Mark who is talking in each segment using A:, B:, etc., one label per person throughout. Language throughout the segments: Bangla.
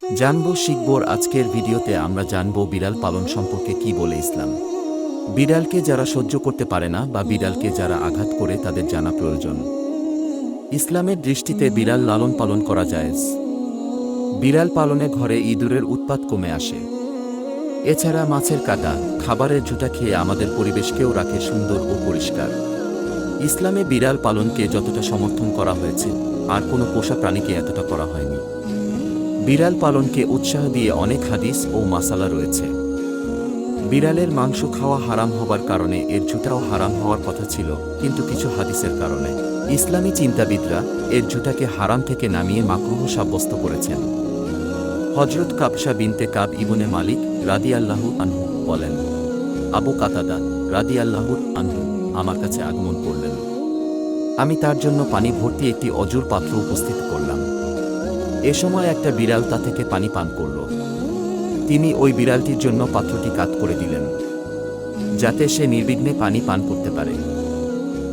A: জানবো শিখবোর আজকের ভিডিওতে আমরা জানবো বিড়াল পালন সম্পর্কে কি বলে ইসলাম। বিড়ালকে যারা সহ্য করতে পারে না বা বিড়ালকে যারা আঘাত করে তাদের জানা প্রয়োজন। ইসলামের দৃষ্টিতে বিড়াল লালন পালন করা জায়েজ। বিড়াল পালনে ঘরে ইঁদুরের উৎপাত কমে আসে। এছাড়া মাছের কাঁটা, খাবারের ঝুঁটা খেয়ে আমাদের পরিবেশকেও রাখে সুন্দর ও পরিষ্কার। ইসলামে বিড়াল পালনকে যতটা সমর্থন করা হয়েছে আর কোনো পোষা প্রাণীকে এতটা করা হয়নি। বিড়াল পালনকে উৎসাহ দিয়ে অনেক হাদিস ও মাসালা রয়েছে। বিড়ালের মাংস খাওয়া হারাম হবার কারণে এর ঝুঁটাও হারাম হওয়ার কথা ছিল, কিন্তু কিছু হাদিসের কারণে ইসলামী চিন্তাবিদরা এর ঝুঁটাকে হারাম থেকে নামিয়ে মাকরুহ সাব্যস্ত করেছেন। হযরত কাবশা বিনতে কাব ইবনে মালিক রাদিয়াল্লাহু আনহু বলেন, আবু কাতাদা রাদিয়াল্লাহু আনহু আমার কাছে আগমন করলেন। আমি তার জন্য পানি ভর্তি একটি অজুর পাত্র উপস্থিত করলাম। এ সময় একটা বিড়াল তা থেকে পানি পান করল। তিনি ওই বিড়ালটির জন্য পাত্রটি কাত করে দিলেন, যাতে সে নির্বিঘ্নে পানি পান করতে পারে।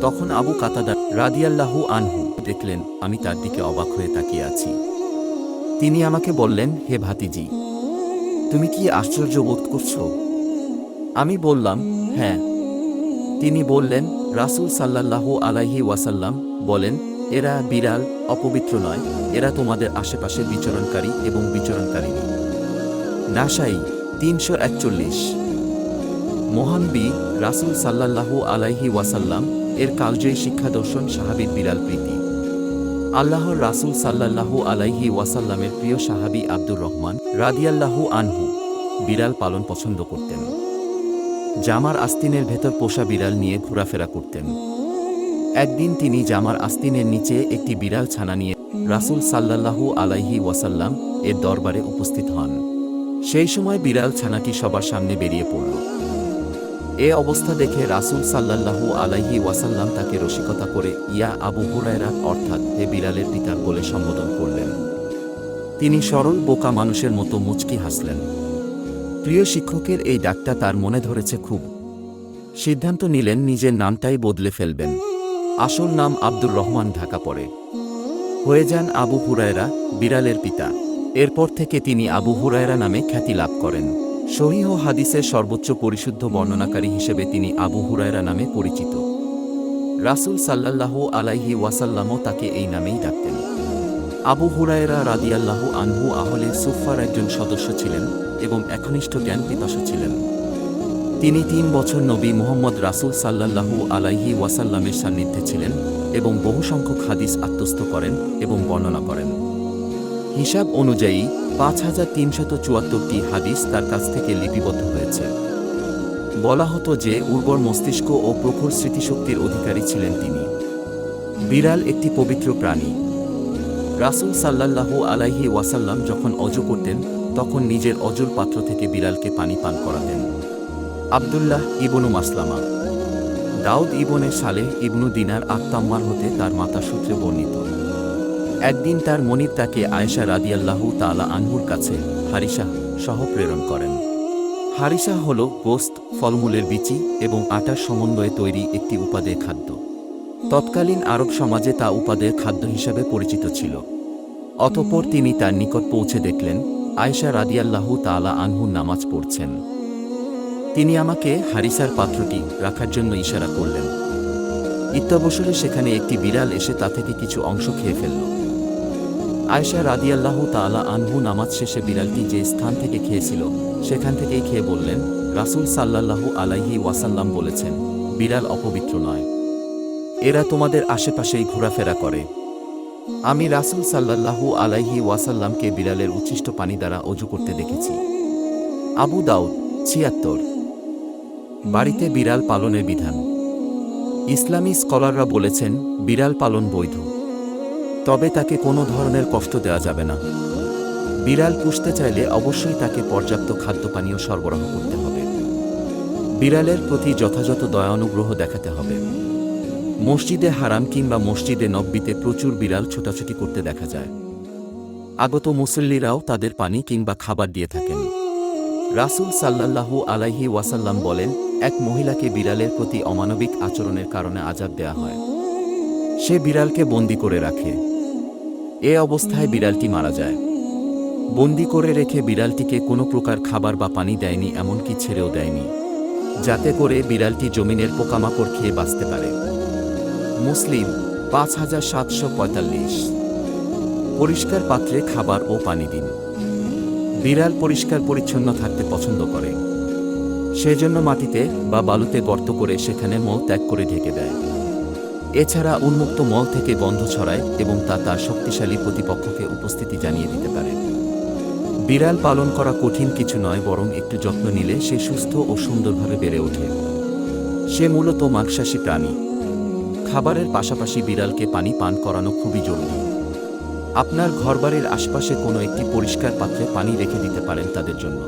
A: তখন আবু কাতাদা রাদিয়াল্লাহু আনহু দেখলেন আমি তার দিকে অবাক হয়ে তাকিয়ে আছি। তিনি আমাকে বললেন, হে ভাতিজি, তুমি কি আশ্চর্য বোধ করছো? আমি বললাম, হ্যাঁ। তিনি বললেন, রাসূল সাল্লাল্লাহু আলাইহি ওয়াসাল্লাম বলেন, এরা বিড়াল অপবিত্র নয়, এরা তোমাদের আশেপাশে বিচরণকারী এবং বিচরণকারিণী। নাসাই ৩৪১। মহান বি রাসূল সাল্লাল্লাহু আলাইহি ওয়াসাল্লাম এর কালজয়ী শিক্ষাদর্শন সাহাবীর বিড়াল প্রীতি। আল্লাহর রাসূল সাল্লাল্লাহু আলাইহি ওয়াসাল্লামের প্রিয় সাহাবী আব্দুর রহমান রাদিয়াল্লাহু আনহু বিড়াল পালন পছন্দ করতেন। জামার আস্তিনের ভেতর পোষা বিড়াল নিয়ে ঘোরাফেরা করতেন। একদিন তিনি জামার আস্তিনের নিচে একটি বিড়াল ছানা নিয়ে রাসূল সাল্লাল্লাহু আলাইহি ওয়াসাল্লাম এর দরবারে উপস্থিত হন। সেই সময় বিড়াল ছানাটি সবার সামনে বেরিয়ে পড়ল। এ অবস্থা দেখে রাসূল সাল্লাল্লাহু আলাইহি ওয়াসাল্লাম তাকে রসিকতা করে ইয়া আবু হুরায়রা অর্থাৎ হে বিড়ালের পিতা বলে সম্বোধন করলেন। তিনি সরল বোকা মানুষের মতো মুচকি হাসলেন। প্রিয় শিক্ষকের এই ডাকটা তার মনে ধরেছে খুব। সিদ্ধান্ত নিলেন নিজের নামটাই বদলে ফেলবেন। আসল নাম আব্দুর রহমান ঢাকা পড়ে হয়ে যান আবু হুরায়রা, বিড়ালের পিতা। এরপর থেকে তিনি আবু হুরায়রা নামে খ্যাতি লাভ করেন। সহিহ হাদিসের সর্বোচ্চ পরিশুদ্ধ বর্ণনাকারী হিসেবে তিনি আবু হুরায়রা নামে পরিচিত। রাসূল সাল্লাল্লাহু আলাইহি ওয়াসাল্লামও তাকে এই নামেই ডাকতেন। আবু হুরায়রা রাদিয়াল্লাহু আনহু আহলে সুফফার একজন সদস্য ছিলেন এবং একনিষ্ঠ জ্ঞান পিপাসু ছিলেন। তিনি ৩ বছর নবী মুহাম্মদ রাসূল সাল্লাল্লাহু আলাইহি ওয়াসাল্লামের সান্নিধ্যে ছিলেন এবং বহু সংখ্যক হাদিস আত্মস্থ করেন এবং বর্ণনা করেন। হিসাব অনুযায়ী ৫৩৭৪টি হাদিস তার কাছ থেকে লিপিবদ্ধ হয়েছে। বলা হতো যে উর্বর মস্তিষ্ক ও প্রখর স্মৃতিশক্তির অধিকারী ছিলেন তিনি। বিড়াল একটি পবিত্র প্রাণী। রাসূল সাল্লাল্লাহু আলাইহি ওয়াসাল্লাম যখন অজু করতেন তখন নিজের অজুর পাত্র থেকে বিড়ালকে পানি পান করাতেন। আব্দুল্লাহ ইবনু মাসলামা, দাউদ ইবনে সালেহ ইবনু দিনার আত-তাম্মার হতে তার মাতা সূত্রে বর্ণিত। একদিন তার মনিব তাকে আয়েশা রাদিয়াল্লাহু তাআলা আনহুর কাছে হারিসা সহ প্রেরণ করেন। হারিসা হল গোস্ত, ফলমূলের বিচি এবং আটার সমন্বয়ে তৈরি একটি উপাদেয় খাদ্য। তৎকালীন আরব সমাজে তা উপাদেয় খাদ্য হিসাবে পরিচিত ছিল। অতঃপর তিনি তার নিকট পৌঁছে দেখলেন আয়েশা রাদিয়াল্লাহু তাআলা আনহু নামাজ পড়ছেন। তিনি আমাকে হারিসার পাত্রটি রাখার জন্য ইশারা করলেন। ইত্যবসরে সেখানে একটি বিড়াল এসে তা থেকে কিছু অংশ খেয়ে ফেলল। আয়েশা রাদিয়াল্লাহু তাআলা আনহু নামাজ শেষে বিড়ালটি যে স্থান থেকে খেয়েছিল সেখান থেকেই খেয়ে বললেন, রাসূল সাল্লাল্লাহু আলাইহি ওয়াসাল্লাম বলেছেন, বিড়াল অপবিত্র নয়, এরা তোমাদের আশেপাশেই ঘোরাফেরা করে। আমি রাসূল সাল্লাল্লাহু আলাইহি ওয়াসাল্লামকে বিড়ালের উচ্ছিষ্ট পানি দ্বারা অজু করতে দেখেছি। আবু দাউদ ৭৬। বাড়িতে বিড়াল পালনের বিধান। ইসলামী স্কলাররা বলেছেন বিড়াল পালন বৈধ, তবে তাকে কোনো ধরনের কষ্ট দেওয়া যাবে না। বিড়াল পুষতে চাইলে অবশ্যই তাকে পর্যাপ্ত খাদ্যপানীয় সরবরাহ করতে হবে। বিড়ালের প্রতি যথাযথ দয়া অনুগ্রহ দেখাতে হবে। মসজিদে হারাম কিংবা মসজিদে নববীতে প্রচুর বিড়াল ছোটাছুটি করতে দেখা যায়। আগত মুসল্লিরাও তাদের পানি কিংবা খাবার দিয়ে থাকেন। রাসূল সাল্লাল্লাহু আলাইহি ওয়াসাল্লাম বলেন, এক মহিলাকে বিড়ালের প্রতি অমানবিক আচরণের কারণে আযাব দেয়া হয়। সে বিড়ালকে বন্দী করে রাখে। এ অবস্থায় বিড়ালটি মারা যায়। বন্দি করে রেখে বিড়ালটিকে কোনো প্রকার খাবার বা পানি দেয়নি, এমনকি ছেড়েও দেয়নি, যাতে করে বিড়ালটি জমিনের পোকামাকড় খেয়ে বাঁচতে পারে। মুসলিম 5745। পরিষ্কার পাত্রে খাবার ও পানি দিন। বিড়াল পরিষ্কার পরিচ্ছন্ন থাকতে পছন্দ করে, সেজন্য মাটিতে বা বালুতে গর্ত করে সেখানে মল ত্যাগ করে ঢেকে দেয়। এছাড়া উন্মুক্ত মল থেকে গন্ধ ছড়ায় এবং তা তার শক্তিশালী প্রতিপক্ষকে উপস্থিতি জানিয়ে দিতে পারে। বিড়াল পালন করা কঠিন কিছু নয়, বরং একটু যত্ন নিলে সে সুস্থ ও সুন্দরভাবে বেড়ে ওঠে। সে মূলত মাংসাশী প্রাণী। খাবারের পাশাপাশি বিড়ালকে পানি পান করানো খুবই জরুরি। আপনার ঘরবাড়ির আশপাশে কোনো একটি পরিষ্কার পাত্রে পানি রেখে দিতে পারেন তাদের জন্য।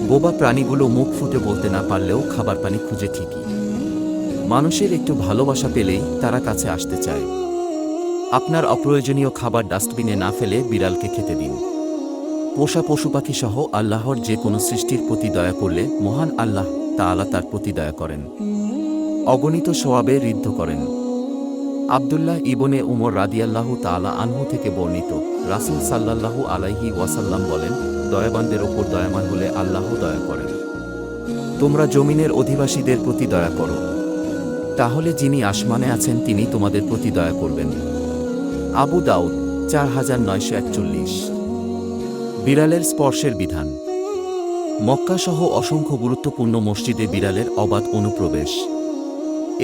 A: বোবা প্রাণীগুলো মুখ ফুটে বলতে না পারলেও খাবার পানি খুঁজে ঠিকই। মানুষের একটু ভালোবাসা পেলেই তারা কাছে আসতে চায়। আপনার অপ্রয়োজনীয় খাবার ডাস্টবিনে না ফেলে বিড়ালকে খেতে দিন। পোষা পশু পাখি সহ আল্লাহর যে কোনো সৃষ্টির প্রতি দয়া করলে মহান আল্লাহ তাআলা তার প্রতি দয়া করেন, অগণিত সওয়াবে ঋদ্ধ করেন। আব্দুল্লাহ ইবনে উমর রাদিয়াল্লাহু তাআলা আনহু থেকে বর্ণিত, রাসূল সাল্লাল্লাহু আলাইহি ওয়াসাল্লাম বলেন, দয়াবানদের ওপর দয়ামান হলে আল্লাহ দয়া করেন। তোমরা জমিনের অধিবাসীদের প্রতি দয়া করো, তাহলে যিনি আসমানে আছেন তিনি তোমাদের প্রতি দয়া করবেন। আবু দাউদ 4941। বিড়ালের স্পর্শের বিধান। মক্কা সহ অসংখ্য গুরুত্বপূর্ণ মসজিদে বিড়ালের অবাধ অনুপ্রবেশ।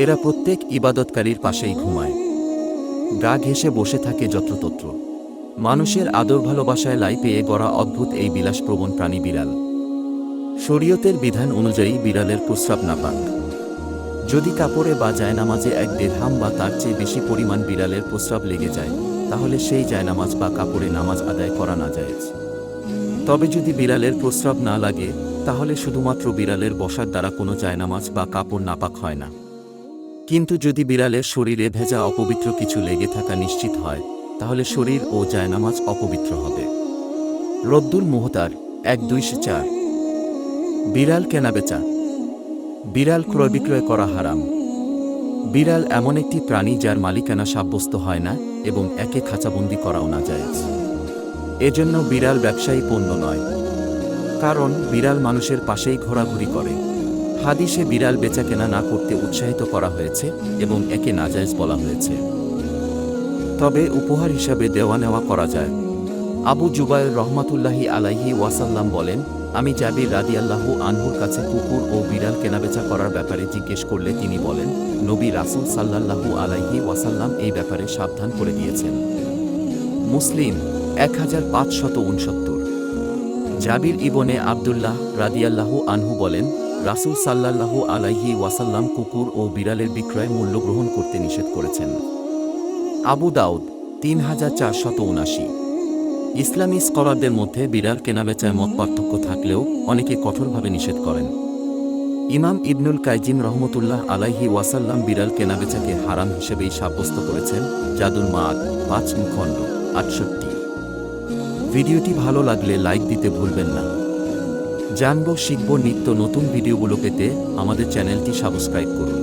A: এরা প্রত্যেক ইবাদতকারীর পাশেই ঘুমায়, গা ঘেঁষে বসে থাকে যত্রতত্র। মানুষের আদর ভালোবাসায় লাই পেয়ে গড়া অদ্ভুত এই বিলাসপ্রবণ প্রাণী বিড়াল। শরীয়তের বিধান অনুযায়ী বিড়ালের প্রস্রাব নাপাক। যদি কাপড়ে বা জায়নামাজে 1 দিরহাম বা তার চেয়ে বেশি পরিমাণ বিড়ালের প্রস্রাব লেগে যায়, তাহলে সেই জায়নামাজ বা কাপড়ে নামাজ আদায় করা না জায়েজ। তবে যদি বিড়ালের প্রস্রাব না লাগে, তাহলে শুধুমাত্র বিড়ালের বসার দ্বারা কোনো জায়নামাজ বা কাপড় নাপাক হয় না। কিন্তু যদি বিড়ালের শরীরে ভেজা অপবিত্র কিছু লেগে থাকা নিশ্চিত হয়, তাহলে শরীর ও জায়নামাজ অপবিত্র হবে। রদ্দুল মুহতার 1204। বিড়াল কেনাবেচা। বিড়াল ক্রয় বিক্রয় করা হারাম। বিড়াল এমন একটি প্রাণী যার মালিকানা সাব্যস্ত হয় না এবং একে খাঁচাবন্দি করাও না জায়েজ। এজন্য বিড়াল ব্যবসায়ী পণ্য নয়, কারণ বিড়াল মানুষের পাশেই ঘোরাঘুরি করে। হাদিসে বিড়াল বেচাকেনা না করতে উৎসাহিত করা হয়েছে এবং একে নাজায়েজ বলা হয়েছে। তবে উপহার হিসাবে দেওয়া নেওয়া করা যায়। আবু জুবায়ের রহমাতুল্লাহি আলাইহি ওয়াসাল্লাম বলেন, আমি জাবির রাদিয়াল্লাহু আনহুর কাছে কুকুর ও বিড়াল কেনাবেচা করার ব্যাপারে জিজ্ঞেস করলে তিনি বলেন, নবী রাসূল সাল্লাল্লাহু আলাইহি ওয়াসাল্লাম এই ব্যাপারে সাবধান করে দিয়েছেন। মুসলিম 1569। জাবির ইবনে আব্দুল্লাহ রাদিয়াল্লাহু আনহু বলেন, রাসূল সাল্লাল্লাহু আলাইহি ওয়াসাল্লাম কুকুর ও বিড়ালের বিক্রয় মূল্য গ্রহণ করতে নিষেধ করেছেন। আবু দাউদ 3479। ইসলামী স্কলারদের মধ্যে বিড়াল কেনাবেচায় মত পার্থক্য থাকলেও অনেকে কঠোরভাবে নিষেধ করেন। ইমাম ইবনুল কাইজিম রহমতুল্লাহ আলাইহি ওয়াসাল্লাম বিড়াল কেনাবেচাকে হারাম হিসেবেই সাব্যস্ত করেছেন। জাদুল মাআদ 5 খণ্ড 68। ভিডিওটি ভালো লাগলে লাইক দিতে ভুলবেন না। জানব শিখব নিত্য নতুন ভিডিওগুলো পেতে আমাদের চ্যানেলটি সাবস্ক্রাইব করুন।